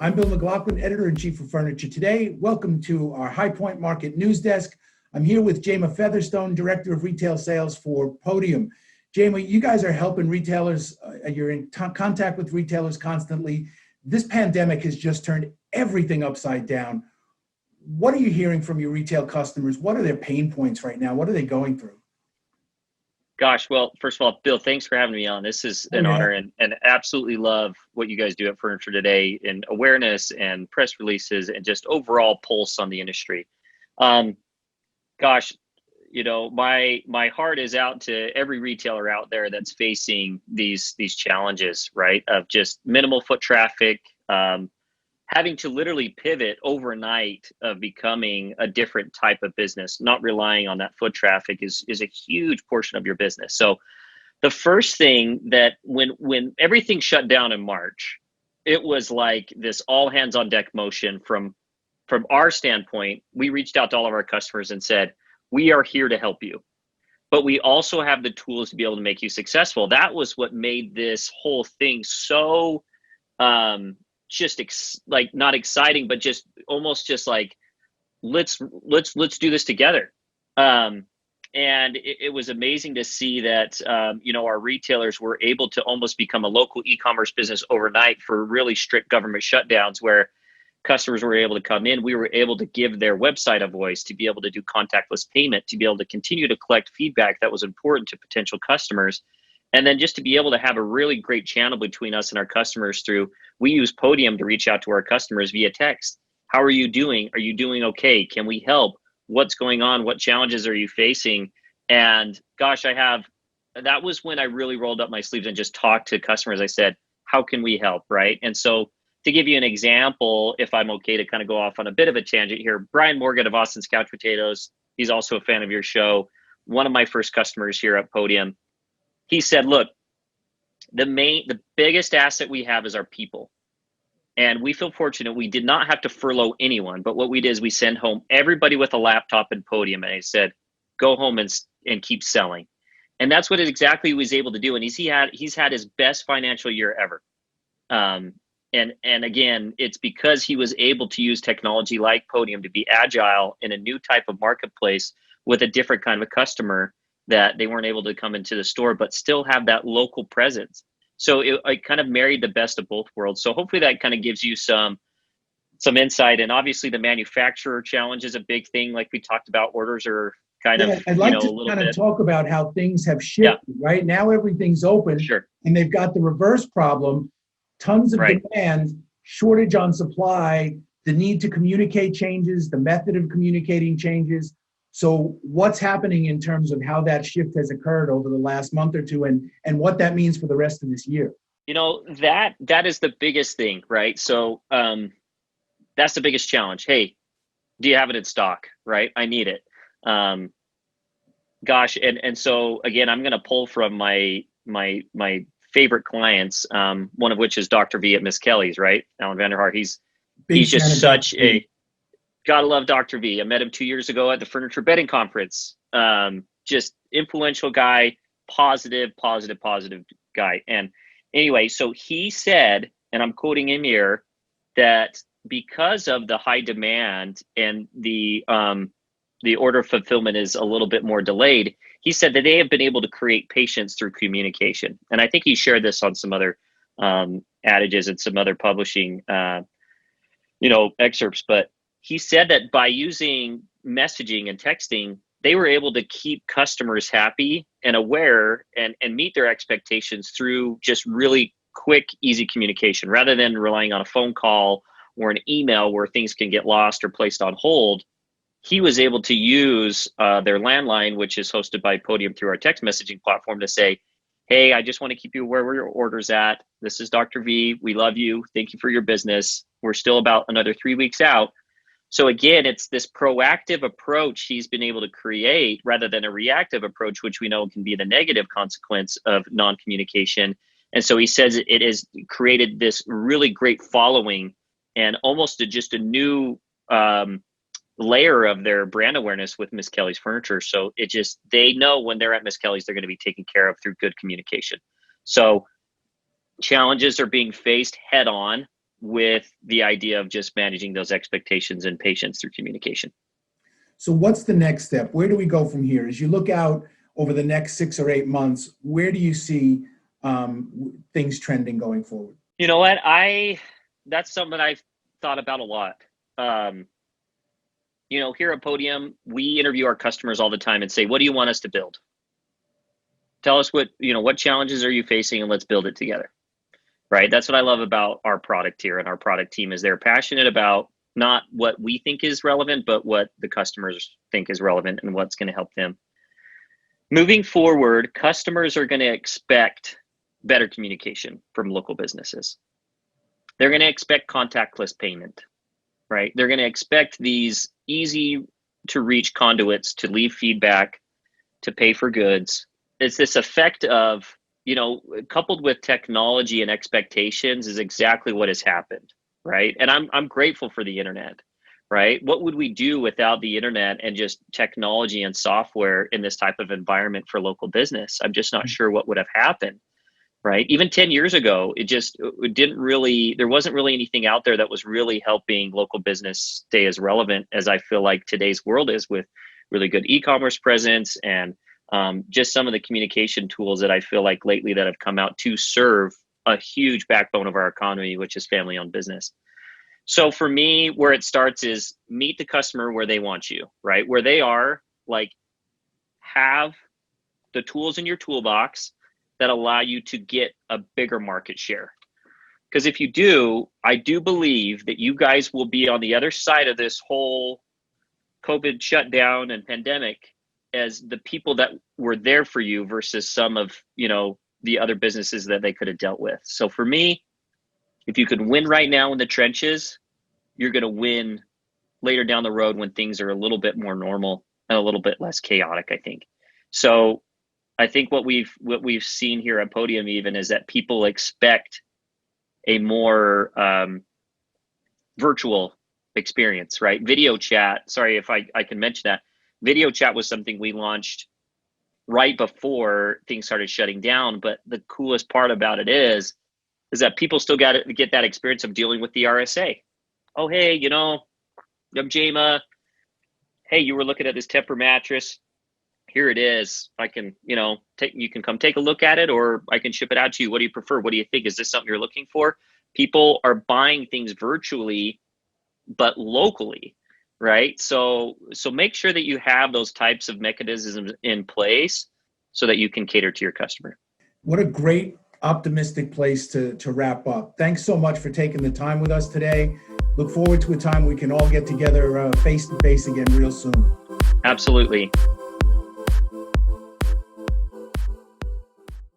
I'm Bill McLaughlin, editor-in-chief of Furniture Today. Welcome to our High Point Market News Desk. I'm here with Jama Featherstone, Director of Retail Sales for Podium. Jama, you guys are helping retailers. You're in contact with retailers constantly. This pandemic has just turned everything upside down. What are you hearing from your retail customers? What are their pain points right now? What are they going through? Gosh, well, first of all, Bill, thanks for having me on. This is an honor and absolutely love what you guys do at Furniture Today in awareness and press releases and just overall pulse on the industry. Gosh, my heart is out to every retailer out there that's facing these challenges, right? Of just minimal foot traffic, having to literally pivot overnight of becoming a different type of business, not relying on that foot traffic is a huge portion of your business. So the first thing that when everything shut down in March, it was like this all hands on deck motion from our standpoint. We reached out to all of our customers and said, we are here to help you, but we also have the tools to be able to make you successful. That was what made this whole thing so, not exciting, but just almost just like, let's do this together. And it was amazing to see that, our retailers were able to almost become a local e-commerce business overnight for really strict government shutdowns where customers were able to come in. We were able to give their website a voice, to be able to do contactless payment, to be able to continue to collect feedback that was important to potential customers. And then just to be able to have a really great channel between us and our customers we use Podium to reach out to our customers via text. How are you doing? Are you doing okay? Can we help? What's going on? What challenges are you facing? And gosh, that was when I really rolled up my sleeves and just talked to customers. I said, how can we help? Right. And so to give you an example, if I'm okay to kind of go off on a bit of a tangent here, Brian Morgan of Austin's Couch Potatoes, he's also a fan of your show. One of my first customers here at Podium. He said, look, the biggest asset we have is our people. And we feel fortunate we did not have to furlough anyone. But what we did is we sent home everybody with a laptop and Podium. And I said, go home and keep selling. And that's what exactly he was able to do. And he's had his best financial year ever. And again, it's because he was able to use technology like Podium to be agile in a new type of marketplace with a different kind of a customer that they weren't able to come into the store, but still have that local presence. So it kind of married the best of both worlds. So hopefully that kind of gives you some insight. And obviously the manufacturer challenge is a big thing. Like we talked about, orders are kind of, I'd like to kind of talk about how things have shifted. Right now, everything's open. Sure. And they've got the reverse problem, tons of demand, shortage on supply, the need to communicate changes, the method of communicating changes. So what's happening in terms of how that shift has occurred over the last month or two and what that means for the rest of this year? That is the biggest thing, right? So that's the biggest challenge. Hey, do you have it in stock, right? I need it. Gosh, and so again, I'm going to pull from my favorite clients, one of which is Dr. V at Miss Kelly's, right? Alan Vanderhaar. He's just such a, gotta love Dr. V. I met him 2 years ago at the Furniture Bedding Conference. Just influential guy, positive guy. And anyway, so he said, and I'm quoting him here, that because of the high demand and the order fulfillment is a little bit more delayed, he said that they have been able to create patience through communication. And I think he shared this on some other adages and some other publishing excerpts, but he said that by using messaging and texting, they were able to keep customers happy and aware and meet their expectations through just really quick, easy communication, rather than relying on a phone call or an email where things can get lost or placed on hold. He was able to use their landline, which is hosted by Podium through our text messaging platform, to say, hey, I just want to keep you aware where your order's at. This is Dr. V. We love you. Thank you for your business. We're still about another 3 weeks out. So again, it's this proactive approach he's been able to create rather than a reactive approach, which we know can be the negative consequence of non-communication. And so he says it has created this really great following and almost just a new layer of their brand awareness with Miss Kelly's Furniture. So they know when they're at Miss Kelly's, they're going to be taken care of through good communication. So challenges are being faced head on. with the idea of just managing those expectations and patience through communication. So what's the next step? Where do we go from here? As you look out over the next 6 or 8 months, where do you see things trending going forward? You know what? That's something I've thought about a lot. Here at Podium, we interview our customers all the time and say, what do you want us to build? Tell us what challenges are you facing, and let's build it together. Right? That's what I love about our product here, and our product team is they're passionate about not what we think is relevant, but what the customers think is relevant and what's going to help them. Moving forward, customers are going to expect better communication from local businesses. They're going to expect contactless payment, right? They're going to expect these easy to reach conduits to leave feedback, to pay for goods. It's this effect of, coupled with technology and expectations is exactly what has happened, right? And I'm grateful for the internet, right? What would we do without the internet and just technology and software in this type of environment for local business? I'm just not sure what would have happened, right? Even 10 years ago, there wasn't really anything out there that was really helping local business stay as relevant as I feel like today's world is, with really good e-commerce presence and just some of the communication tools that I feel like lately that have come out to serve a huge backbone of our economy, which is family-owned business. So for me, where it starts is meet the customer where they want you, right? Where they are, like, have the tools in your toolbox that allow you to get a bigger market share. Because if you do, I do believe that you guys will be on the other side of this whole COVID shutdown and pandemic as the people that were there for you versus some of, the other businesses that they could have dealt with. So for me, if you could win right now in the trenches, you're going to win later down the road when things are a little bit more normal and a little bit less chaotic, I think. So I think what we've seen here at Podium even is that people expect a more virtual experience, right? Video chat. Sorry if I can mention that. Video chat was something we launched right before things started shutting down. But the coolest part about it is that people still got to get that experience of dealing with the RSA. Oh, hey, I'm Jama. Hey, you were looking at this Tempur mattress. Here it is. I can, you can come take a look at it, or I can ship it out to you. What do you prefer? What do you think? Is this something you're looking for? People are buying things virtually, but locally, right? So make sure that you have those types of mechanisms in place so that you can cater to your customer. What a great, optimistic place to wrap up. Thanks so much for taking the time with us today. Look forward to a time we can all get together face to face again real soon. Absolutely.